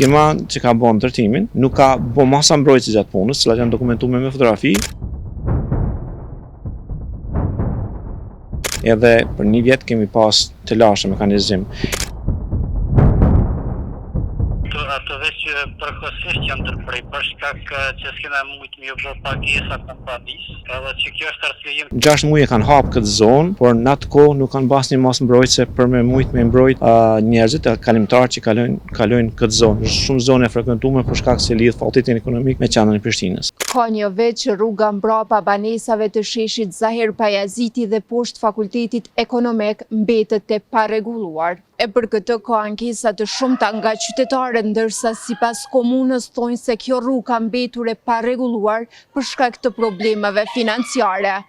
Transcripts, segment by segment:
Firma që ka bën ndërtimin nuk ka bën masa mbrojtëse gjatë punës, cilat janë dokumentuar me fotografi. Edhe për 1 vjet kemi pas të lashë mekanizim. Ato që përkohësisht janë ndërprej për shkak që s'kena mujt me bë pagesa kompanisë, edhe që kjo është arsye. 6 muaj kanë hapë këtë zonë, por në atë kohë nuk kanë pasur një masë mbrojtëse për me mbrojt njerëzit e kalimtarët që kalojnë këtë zonë. Është shumë zonë e frekuentuar për shkak se lidh fakultetin ekonomik me qendrën e Prishtinës. Ka një vit që rruga mbrapa banesave të sheshit Zahir Pajaziti dhe poshtë fakultetit ekonomik mbetet e parregulluar. E për këtë ka ankesa të shumta nga qytetarët, ndërsa sipas komunës thonë se kjo rrugë ka mbetur e parregulluar për shkak të problemeve financiare.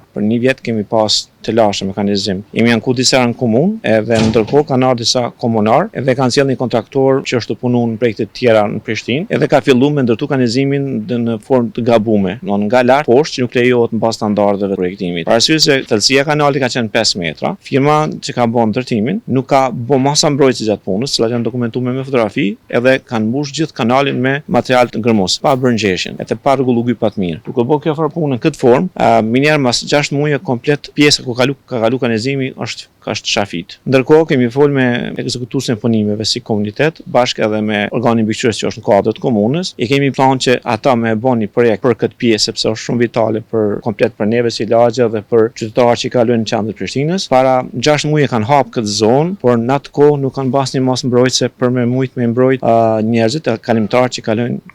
Për 1 vjet kemi pas të lashë mekanizim. Jemi anku disa në komunë, edhe ndërkohë kanë ardhur disa komunar, edhe kanë sjellë një kontraktor që është të punon në projekte të tjera në Prishtinë, edhe ka filluar me ndërtu kanalizimin në formë të gabuar, nga lart poshtë që nuk lejohet mbas standardeve të projektimit. Për arsye se thellësia e kanalit ka qenë 5 metra, firma që ka bën ndërtimin nuk ka bën masa mbrojtëse gjatë punës, cilat janë dokumentuar me fotografi, edhe kanë mbush gjithë kanalin me material të ngërmos, pa bërë ngjeshjen, edhe pa rregulluar gypat mirë. Duke bërë kjo punë në këtë formë, minjar mas 6 muaj komplet pjesa ka kalu kanalizimi është shafit. Ndërkohë kemi folur me ekzekutuesin e punimeve si komunitet, bashkë edhe me organin mbikëqyrës që është në kuadër të komunës. E kemi plan që ata me bëni një projekt për këtë pjesë sepse është shumë vitale komplet për neve si lagje dhe për qytetarët që kalojnë në qendrën e Prishtinës. Para 6 muaj kanë hapë këtë zonë, por në atë kohë nuk kanë pasur një masë mbrojtëse për me mbrojt njerëzit e kalimtarët që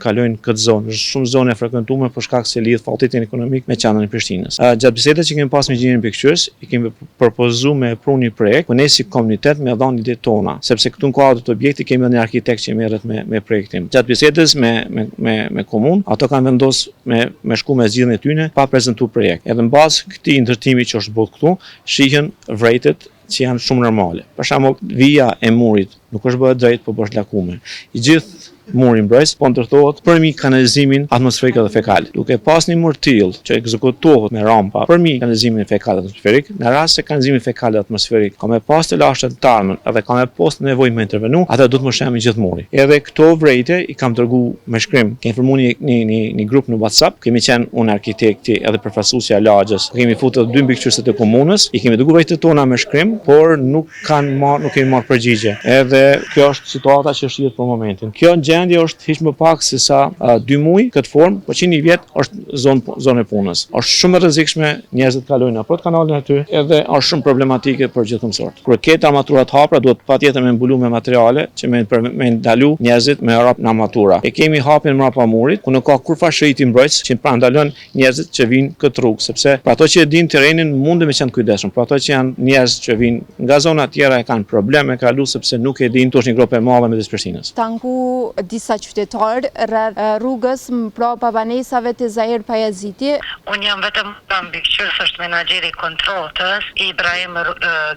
kalojnë këtë zonë. Është shumë zonë e frekuentuar për shkak se lidh fakultetin ekonomik me qendrën e Prishtinës. Gjatë bisedës që kemi pas me inxhinierin mbikëqyrës, i kemi propozuar me një projekt, po ne si komunitet me dhënë idetë tona, sepse këtu në kuadër të objektit kemi një arkitekt që merret me projektim. Gjatë bisedës me komunë, ato kanë vendosur me shku me zgjidhjen e tyre pa prezantuar projekt. Edhe mbas këtij ndërtimi që është bërë këtu, shihen vërejtët që janë shumë normale. Për shembull, vija e murit nuk është bërë drejt, por është lakuar. I gjithë muri mbrojtës po ndërtohet përmi kanalizimin atmosferik dhe fekal. Duke pas një mur tillë që ekzekutohet me rampa përmi kanalizimin fekal dhe atmosferik, në rast se kanalizimi fekal dhe atmosferik ka me pas të lashtë të tarmën edhe ka me pas nevojë me intervenu, atë do të mëshemi gjithë muri. Edhe këto vërejtje i kam dërguar me shkrim. Kemi formuar një grup në WhatsApp, kemi qenë unë arkitekti edhe përfaqësuesja e lagjes. Kemi futur 2 mbikëqyrësit e komunës, i kemi dërguar vërejtjet tona me shkrim, por nuk kemi marrë përgjigje. Edhe kjo është situata që është jetë për momentin. Kjo gjendje është hiç më pak se sa 2 muaj këtë formë, por që 1 vjet është zonë e punës. Është shumë e rrezikshme, njerëzit kalojnë apo kanalin aty, edhe është shumë problematike për gjithë mësorët. Kur ketë armaturat hapura, duhet patjetër me mbuluar me materiale që me ndalu njerëzit me rrap në armatura. E kemi hapjen mbrapa murit, ku nuk ka kurrë shëriti mbrojtës që pra ndalon njerëzit që vinë këtë rrugë, sepse për ato që e dinë terrenin mundem të qenë kujdesshëm. Për ato që janë njerëz që vinë nga zona tjera e kanë probleme kalu sepse nuk e dinë tosh një grup e madhe me Prishtinës. Tanku disa qytetarë rreth rrugës mbrapa banesave të Zahir Pajaziti. Unë jam vetëm mbikëqyrës, është menaxheri i kontrollës Ibrahim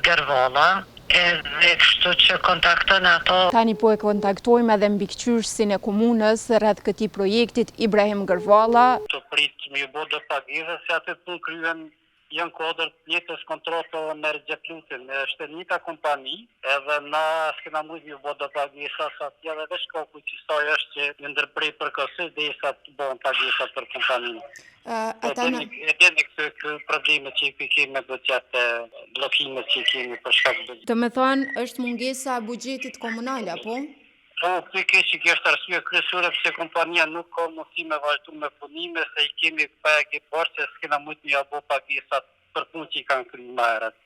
Gervalla. Edhe kështu që kontakton ato. Tani po e kontaktojmë edhe mbikëqyrësin e komunës rreth këtij projektit Ibrahim Gervalla. Të prit me bë do pagesë se atë punë kryen janë kodër njëtës kontratë me Rëgjeplutin, është e njëta kompani, edhe na s'kena mujtë një bodë pagesa sa tja dhe veç ka kuqësaj është që në ndërprej përkësës dhe isa të bëhen pagesa për kompaninë. E dini këtë probleme që i kemi do qëtë blokime që i kemi për shkak dhe. Të me thonë është mungesa buxhetit komunal, apo? Po, kjo është arsye kryesore pse kompania nuk ka mundësi me vazhdu me punime, se i kemi pagë parë se s'kena mujtë një abo pagesat për punë që i kanë kryer më herët.